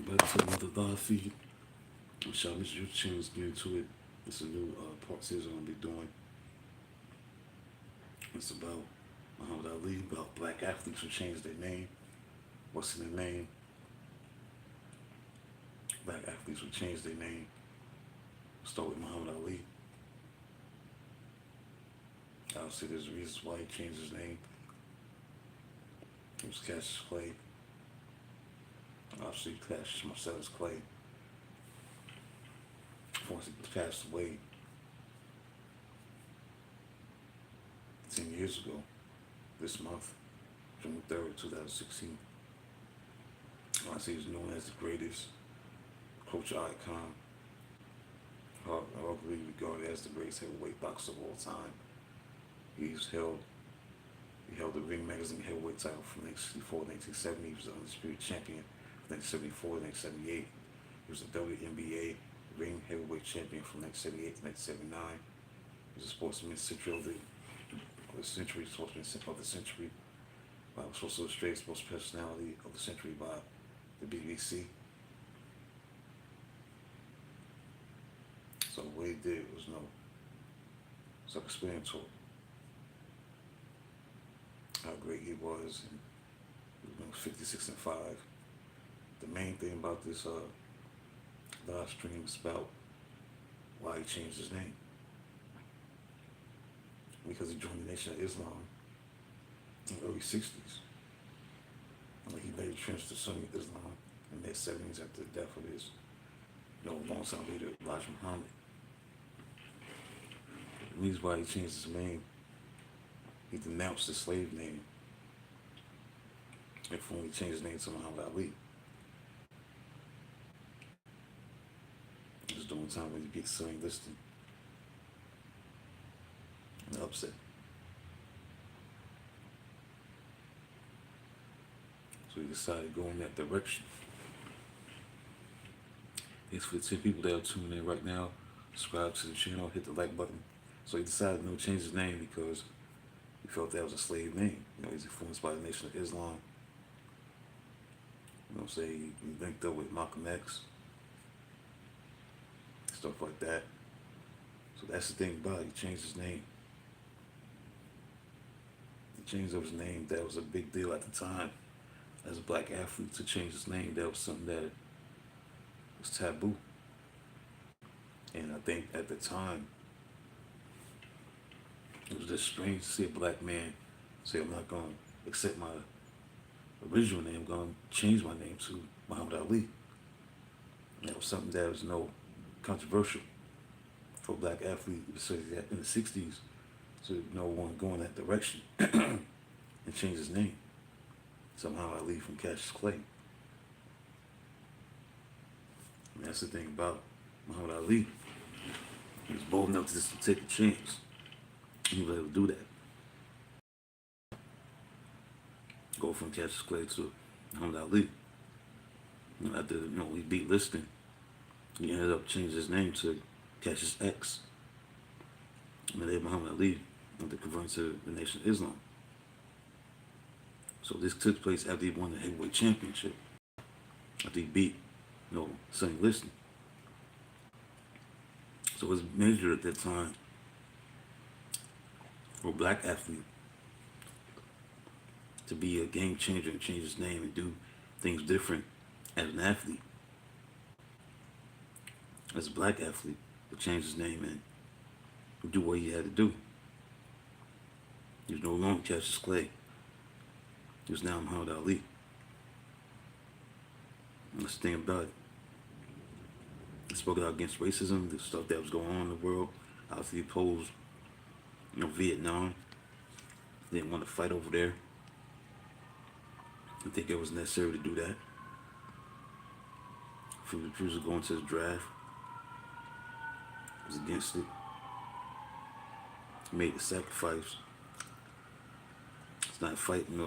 back to another live feed. Shout out Mr. Youth Channel. Let's get into it. It's a new part series I'm gonna be doing. It's about Muhammad Ali, about black athletes who changed their name. What's in their name? Black athletes who changed their name. Start with Muhammad Ali. Obviously, there's reasons why he changed his name. He was Cassius Clay. Obviously, Cassius Marcellus Clay. Once he passed away 10 years ago, this month, June 3rd, 2016. Honestly, he was known as the greatest culture icon, arguably regarded as the greatest heavyweight boxer of all time. He held the Ring Magazine heavyweight title from 1964 to 1970. He was the undisputed champion from 1974 to 1978. He was the WNBA Ring Heavyweight Champion from 1978 to 1979. He was a sportsman sportsman of the century by Sports Illustrated Sports Personality of the Century by the BBC. So what he did was self-explanatory. How great he was, and he was 56-5. The main thing about this live stream is about why he changed his name. Because he joined the Nation of Islam in the early 60s. And he later transferred to Sunni Islam in the mid-70s after the death of his long time leader, Elijah Muhammad. The reason why he changed his name, he denounced the slave name. And when he changed his name to Muhammad Ali. It was during the time when he beat Sonny Liston. And upset. So he decided to go in that direction. Thanks for the 10 people that are tuning in right now. Subscribe to the channel, hit the like button. So he decided to change his name because he felt that was a slave name. He's influenced by the Nation of Islam. He linked up with Malcolm X. Stuff like that. So that's the thing about it. He changed his name. He changed his name. That was a big deal at the time. As a black athlete, to change his name, that was something that was taboo. And I think at the time, it was just strange to see a black man say, I'm not going to accept my original name, I'm going to change my name to Muhammad Ali. And that was something that was controversial for a black athlete, especially in the 60s, to one going that direction and change his name. Somehow Ali from Cassius Clay. And that's the thing about Muhammad Ali. He was bold enough to just take a chance. He was able to do that. Go from Cassius Clay to Muhammad Ali. And after he beat Liston, he ended up changing his name to Cassius X. And then Muhammad Ali to convert to the Nation of Islam. So this took place after he won the heavyweight championship. After he beat, Sonny Liston. So it was major at that time for a black athlete to be a game changer and change his name and do things different as an athlete. As a black athlete, to change his name and do what he had to do. He was no longer Cassius Clay. He was now Muhammad Ali. And that's the thing about it. He spoke out against racism, the stuff that was going on in the world. Obviously, he opposed, Vietnam. Didn't want to fight over there. I think it was necessary to do that. If he refused to go into the draft, he was against it. He made the sacrifice. It's not fighting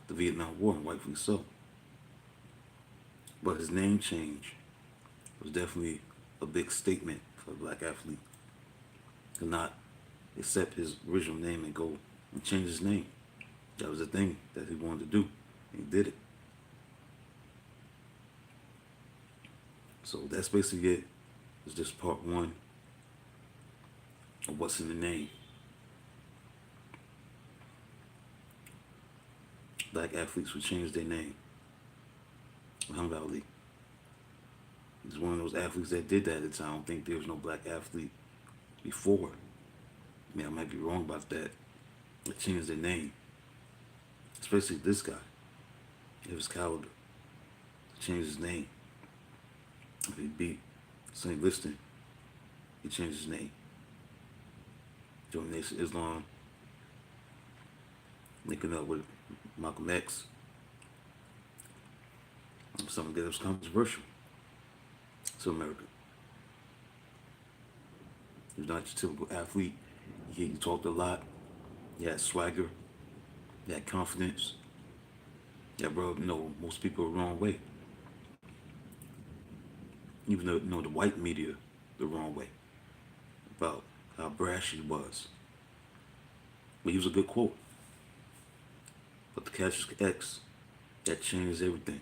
the Vietnam War, and rightfully so. But his name change was definitely a big statement for a black athlete to not accept his original name and go and change his name. That was the thing that he wanted to do. He did it. So that's basically it. It's just part one of what's in the name. Black athletes would change their name. Muhammad Ali. He's one of those athletes that did that at the time. I don't think there was no black athlete before. I mean, I might be wrong about that. They changed their name. Especially this guy. It was caliber. Changed his name. He beat St. Liston. He changed his name. Joined the Nation of Islam. Linking up with Malcolm X. Something that was controversial to America. He was not your typical athlete. He talked a lot. He had swagger. He had confidence. That rubbed, most people the wrong way. Even though, the white media the wrong way about how brash he was. But he was a good quote. But the Cassius X, that changed everything.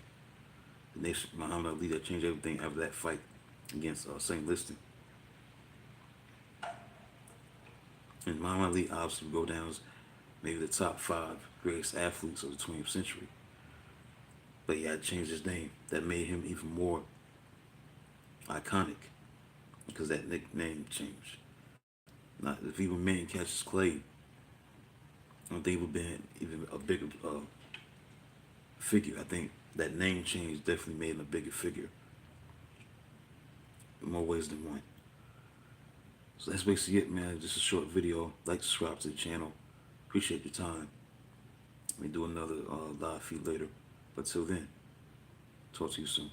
The Nation, Muhammad Ali, that changed everything after that fight against St. Liston. And Muhammad Ali obviously will go down as maybe the top 5 greatest athletes of the 20th century. But he had to change his name. That made him even more iconic because that nickname changed. Now, if he remained Cassius Clay, I don't think he would have been even a bigger figure. I think that name change definitely made him a bigger figure in more ways than one. So that's basically it, man. Just a short video. Like, subscribe to the channel. Appreciate your time. Let me do another live feed later. But till then, talk to you soon.